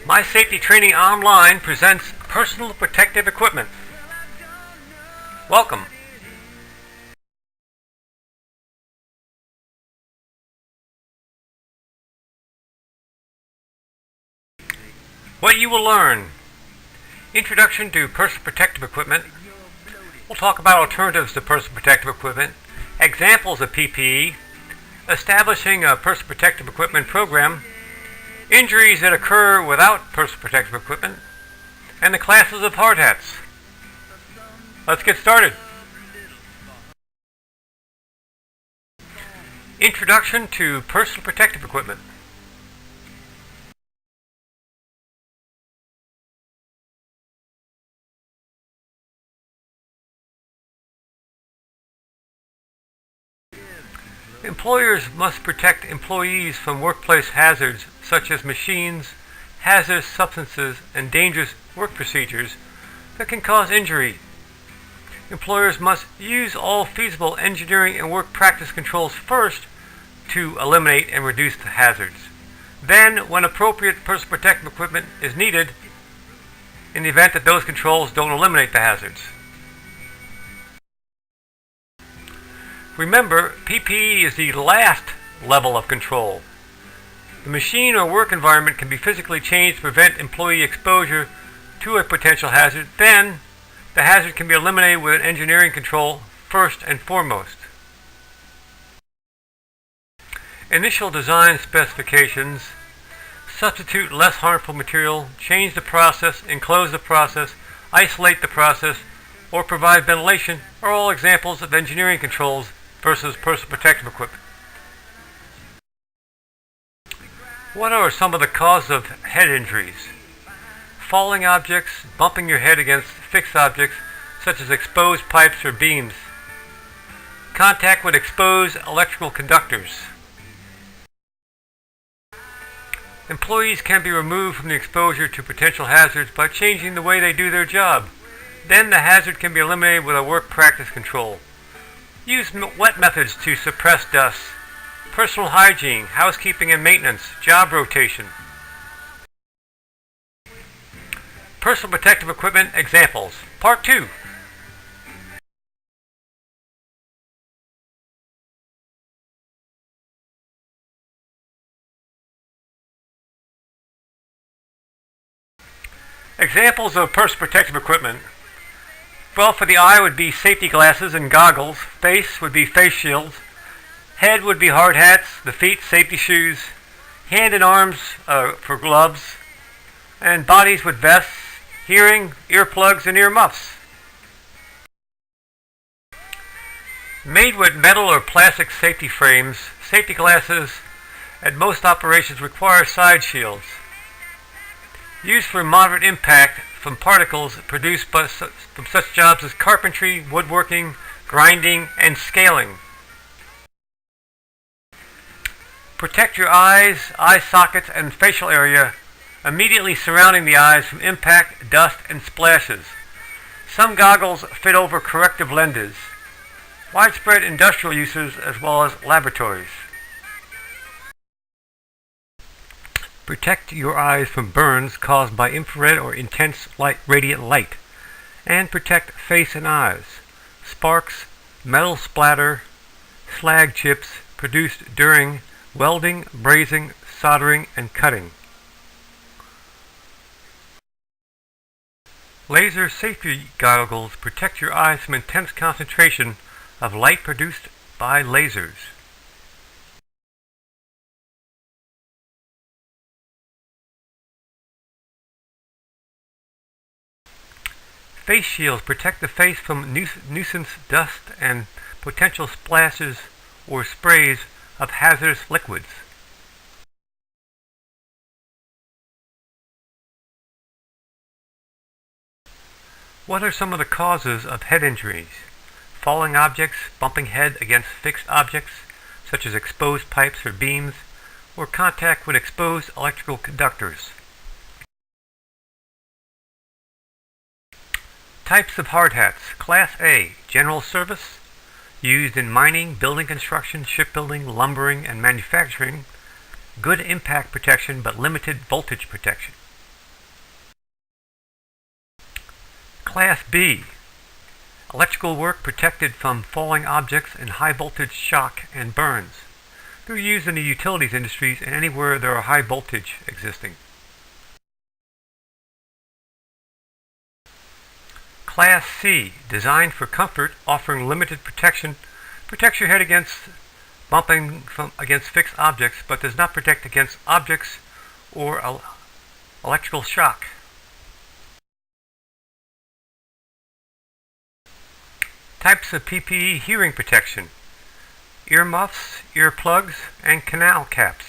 My Safety Training Online presents personal protective equipment. Welcome. What you will learn: Introduction to personal protective equipment. We'll talk about alternatives to personal protective equipment, examples of PPE, establishing a personal protective equipment program, injuries that occur without personal protective equipment, and the classes of hard hats. Let's get started. Introduction to personal protective equipment. Employers must protect employees from workplace hazards such as machines, hazardous substances, and dangerous work procedures that can cause injury. Employers must use all feasible engineering and work practice controls first to eliminate and reduce the hazards. Then, when appropriate personal protective equipment is needed, in the event that those controls don't eliminate the hazards. Remember, PPE is the last level of control. The machine or work environment can be physically changed to prevent employee exposure to a potential hazard. Then, the hazard can be eliminated with an engineering control first and foremost. Initial design specifications: substitute less harmful material, change the process, enclose the process, isolate the process, or provide ventilation are all examples of engineering controls versus personal protective equipment. What are some of the causes of head injuries? Falling objects, bumping your head against fixed objects such as exposed pipes or beams. Contact with exposed electrical conductors. Employees can be removed from the exposure to potential hazards by changing the way they do their job. Then the hazard can be eliminated with a work practice control. Use wet methods to suppress dust. Personal hygiene, housekeeping and maintenance, job rotation. Personal protective equipment examples. Part 2. Examples of personal protective equipment. Well, for the eye would be safety glasses and goggles. Face would be face shields. Head would be hard hats. The feet, safety shoes. Hand and arms for gloves. And bodies with vests, hearing, earplugs, and ear muffs. Made with metal or plastic safety frames, safety glasses at most operations require side shields. Used for moderate impact from particles produced from such jobs as carpentry, woodworking, grinding, and scaling. Protect your eyes, eye sockets, and facial area immediately surrounding the eyes from impact, dust, and splashes. Some goggles fit over corrective lenses. Widespread industrial uses as well as laboratories. Protect your eyes from burns caused by infrared or intense radiant light, and protect face and eyes. Sparks, metal splatter, slag chips produced during welding, brazing, soldering, and cutting. Laser safety goggles protect your eyes from intense concentration of light produced by lasers. Face shields protect the face from nuisance dust and potential splashes or sprays of hazardous liquids. What are some of the causes of head injuries? Falling objects, bumping head against fixed objects, such as exposed pipes or beams, or contact with exposed electrical conductors. Types of hard hats. Class A, general service, used in mining, building construction, shipbuilding, lumbering, and manufacturing. Good impact protection but limited voltage protection. Class B, electrical work protected from falling objects and high voltage shock and burns. They're used in the utilities industries and anywhere there are high voltage existing. Class C, designed for comfort, offering limited protection, protects your head against bumping against fixed objects, but does not protect against objects or electrical shock. Types of PPE hearing protection: earmuffs, earplugs, and canal caps.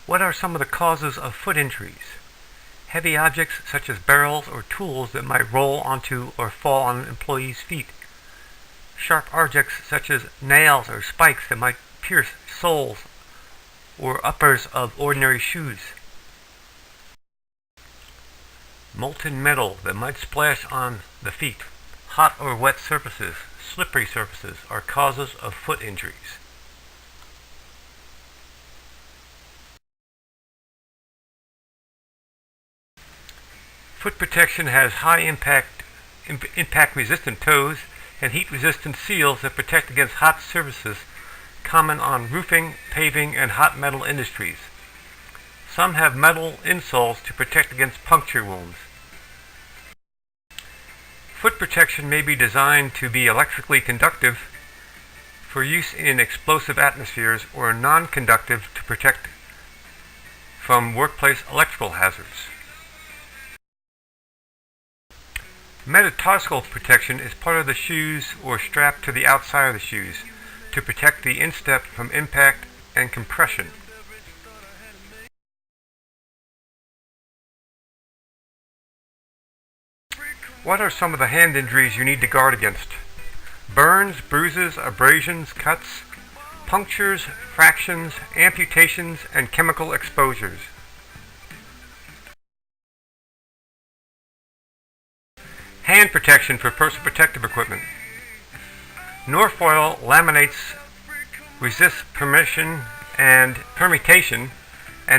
What are some of the causes of foot injuries? Heavy objects such as barrels or tools that might roll onto or fall on an employee's feet. Sharp objects such as nails or spikes that might pierce soles or uppers of ordinary shoes. Molten metal that might splash on the feet. Hot or wet surfaces, slippery surfaces are causes of foot injuries. Foot protection has high impact resistant toes and heat resistant seals that protect against hot surfaces common on roofing, paving, and hot metal industries. Some have metal insoles to protect against puncture wounds. Foot protection may be designed to be electrically conductive for use in explosive atmospheres or non-conductive to protect from workplace electrical hazards. Metatarsal protection is part of the shoes or strap to the outside of the shoes to protect the instep from impact and compression. What are some of the hand injuries you need to guard against? Burns, bruises, abrasions, cuts, punctures, fractions, amputations, and chemical exposures. Hand protection for personal protective equipment. Norfoil laminates resist permeation and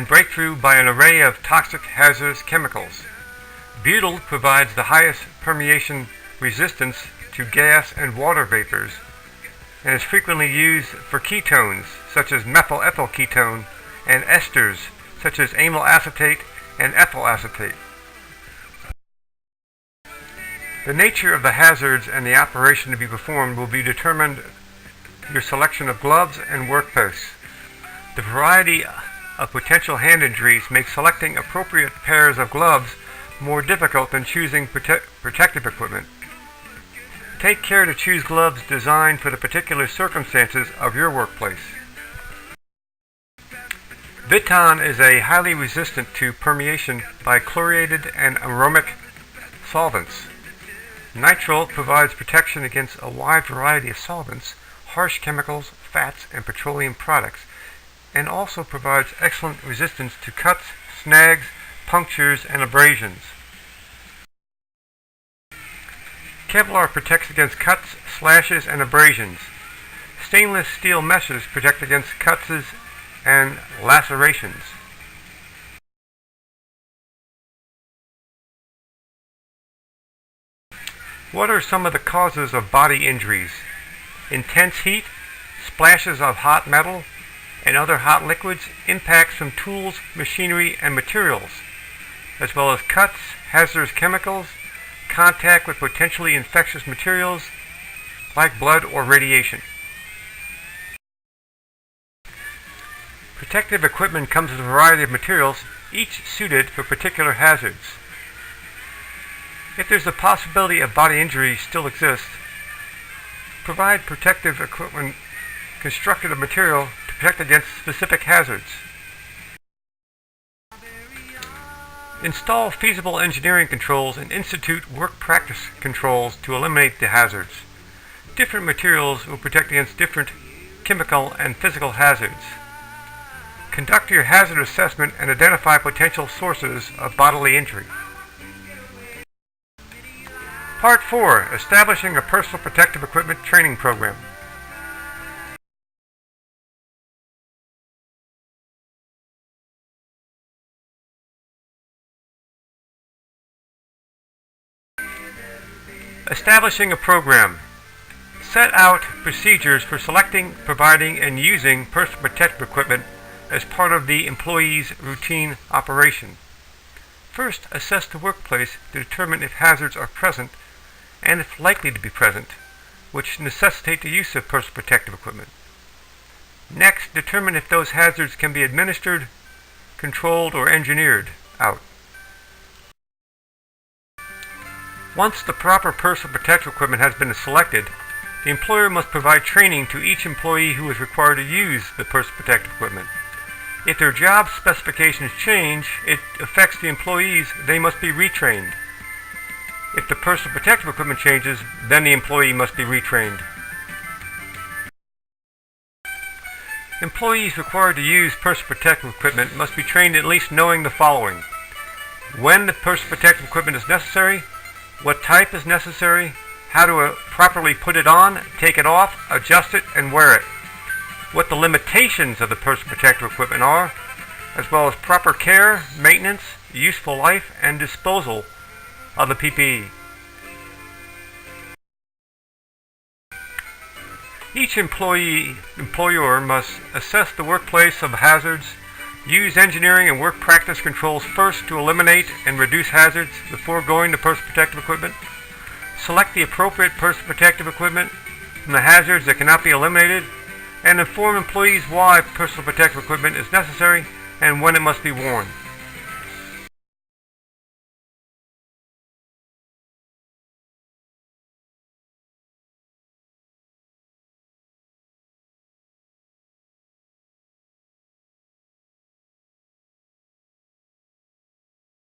breakthrough by an array of toxic hazardous chemicals. Butyl provides the highest permeation resistance to gas and water vapors and is frequently used for ketones such as methyl ethyl ketone and esters such as amyl acetate and ethyl acetate. The nature of the hazards and the operation to be performed will be determined your selection of gloves and work posts. The variety of potential hand injuries makes selecting appropriate pairs of gloves more difficult than choosing protective equipment. Take care to choose gloves designed for the particular circumstances of your workplace. Viton is a highly resistant to permeation by chlorinated and aromatic solvents. Nitrile provides protection against a wide variety of solvents, harsh chemicals, fats, and petroleum products, and also provides excellent resistance to cuts, snags, punctures, and abrasions. Kevlar protects against cuts, slashes, and abrasions. Stainless steel meshes protect against cuts and lacerations. What are some of the causes of body injuries? Intense heat, splashes of hot metal, and other hot liquids, impacts from tools, machinery, and materials, as well as cuts, hazardous chemicals, contact with potentially infectious materials like blood or radiation. Protective equipment comes with a variety of materials, each suited for particular hazards. If there's a possibility of body injury still exists, provide protective equipment constructed of material to protect against specific hazards. Install feasible engineering controls and institute work practice controls to eliminate the hazards. Different materials will protect against different chemical and physical hazards. Conduct your hazard assessment and identify potential sources of bodily injury. Part 4. Establishing a Personal Protective Equipment Training Program. Establishing a program. Set out procedures for selecting, providing, and using personal protective equipment as part of the employee's routine operation. First, assess the workplace to determine if hazards are present and if likely to be present, which necessitate the use of personal protective equipment. Next, determine if those hazards can be administered, controlled, or engineered out. Once the proper personal protective equipment has been selected, the employer must provide training to each employee who is required to use the personal protective equipment. If their job specifications change, it affects the employees, they must be retrained. If the personal protective equipment changes, then the employee must be retrained. Employees required to use personal protective equipment must be trained at least knowing the following: when the personal protective equipment is necessary, what type is necessary, how to properly put it on, take it off, adjust it, and wear it, what the limitations of the personal protective equipment are, as well as proper care, maintenance, useful life, and disposal of the PPE. Each employer must assess the workplace of hazards, use engineering and work practice controls first to eliminate and reduce hazards before going to personal protective equipment, select the appropriate personal protective equipment from the hazards that cannot be eliminated, and inform employees why personal protective equipment is necessary and when it must be worn.